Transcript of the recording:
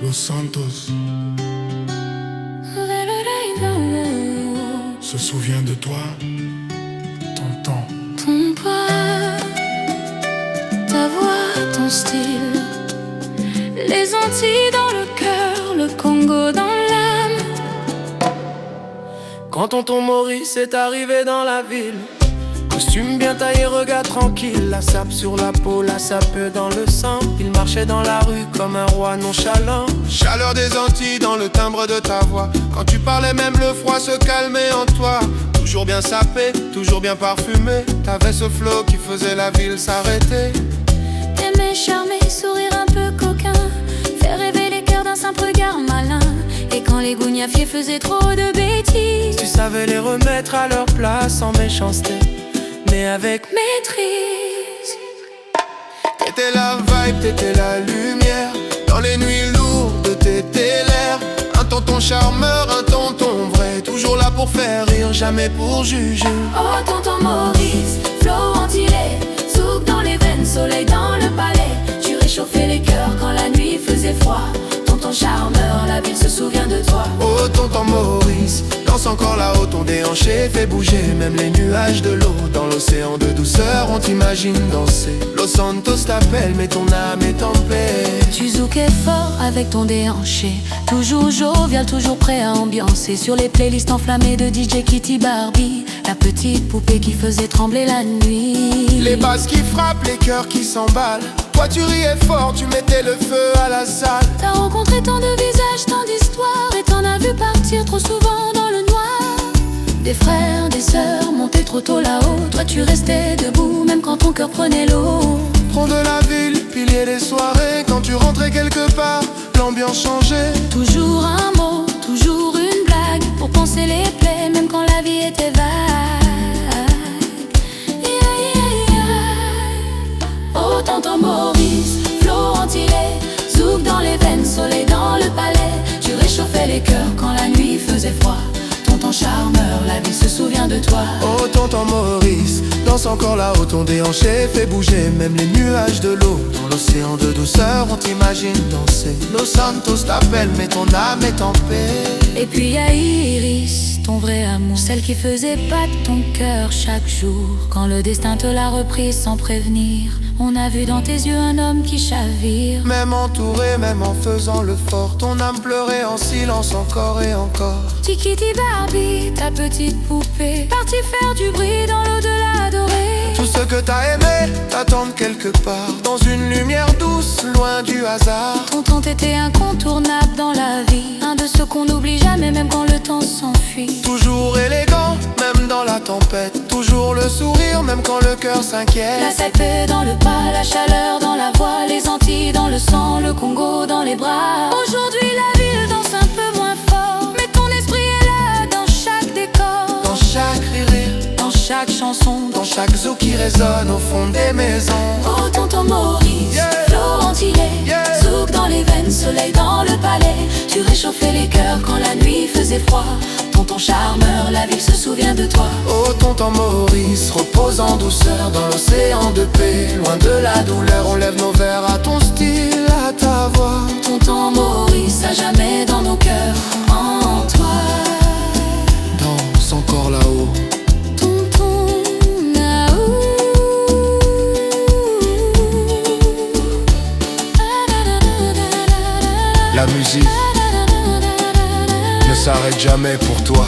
Los Santos se souvient de toi. Ton temps, ton poids, ta voix, ton style, les Antilles dans le cœur, le Congo dans l'âme. Quand tonton Maurice est arrivé dans la ville, costume bien taillé, regard tranquille, la sape sur la peau, la sape dans le sang. Il marchait dans la rue comme un roi nonchalant. chaleur des Antilles dans le timbre de ta voix. Quand tu parlais, même le froid se calmait en toi. Toujours bien sapé, toujours bien parfumé. T'avais ce flow qui faisait la ville s'arrêter. T'aimais charmer, sourire un peu coquin, faire rêver les cœurs d'un simple regard malin. Et quand les gougnafiers faisaient trop de bêtises, tu savais les remettre à leur place sans méchanceté, mais avec maîtrise. T'étais la vibe, t'étais la lumière. Dans les nuits lourdes, t'étais l'air. Un tonton charmeur, un tonton vrai. Toujours là pour faire rire, jamais pour juger. Oh tonton Maurice, flow antillais, zouk dans les veines, soleil dans le palais. Tu réchauffais les cœurs quand la nuit faisait froid. Tonton charmeur, la ville se souvient de toi. Oh tonton Maurice, danse encore là-haut, ton déhanché fait bouger même les nuages de l'eau. Dans l'océan de douceur, on t'imagine danser. Los Santos t'appelle, mais ton âme est en paix. Tu zoukais fort avec ton déhanché, toujours jovial, toujours prêt à ambiancer. Sur les playlists enflammées de DJ Kitty Barbie, la petite poupée qui faisait trembler la nuit. Les basses qui frappent, les cœurs qui s'emballent. Toi tu riais fort, tu mettais le feu à la salle. T'as rencontré tant de visages, tant d'histoires, et t'en as vu partir trop souvent dans le noir. Des frères, des sœurs, montés trop tôt là-haut. Toi tu restais debout, même quand ton cœur prenait l'eau. Tronc de la ville, pilier des soirées. Quand tu rentrais quelque part, l'ambiance changeait. Toujours un mot, toujours une blague, pour penser les plaies, même quand la vie était vague. Oh tonton Maurice, flow antillais, zouk dans les veines, soleil dans le palais. Tu réchauffais les cœurs quand la nuit faisait froid. Tonton charmeur, la vie se souvient de toi. Oh tonton Maurice, danse encore là-haut, ton déhanché fait bouger même les nuages de l'eau. Dans l'océan de douceur, on t'imagine danser. Los Santos t'appelle, mais ton âme est en paix. Et puis y'a Iris, ton vrai amour, celle qui faisait battre ton cœur chaque jour. Quand le destin te l'a repris sans prévenir, on a vu dans tes yeux un homme qui chavire. Même entouré, même en faisant le fort, ton âme pleurait en silence encore et encore. Tikiti Barbie, ta petite poupée, partie faire du bruit dans l'au-delà doré. Tout ce que t'as aimé t'attend quelque part, dans une lumière douce, loin du hasard. Tonton t'étais incontournable dans la vie, un de ceux qu'on n'oublie jamais même quand le temps s'enfuit. Toujours élégant, même dans la tempête. Toujours le sourire, même quand le cœur s'inquiète. La sape dans le pas, la chaleur dans la voix, les Antilles dans le sang, le Congo dans les bras. Aujourd'hui la ville danse un peu moins fort, mais ton esprit est là dans chaque décor. Dans chaque rire, Dans chaque chanson, dans chaque zouk qui résonne au fond des maisons. oh tonton Maurice, Yeah. flow antillais, Yeah. zouk dans les veines, soleil dans le palais. Tu réchauffais les cœurs quand la nuit faisait froid. Tonton charmeur, la ville se souvient de toi. Oh tonton Maurice, repose en douceur dans l'océan de paix. Loin de la douleur, on lève nos verres à ton style, à ta voix. Tonton Maurice, à jamais dans nos cœurs, en toi. Danse encore là-haut. Tonton Naou. La musique ne s'arrête jamais pour toi.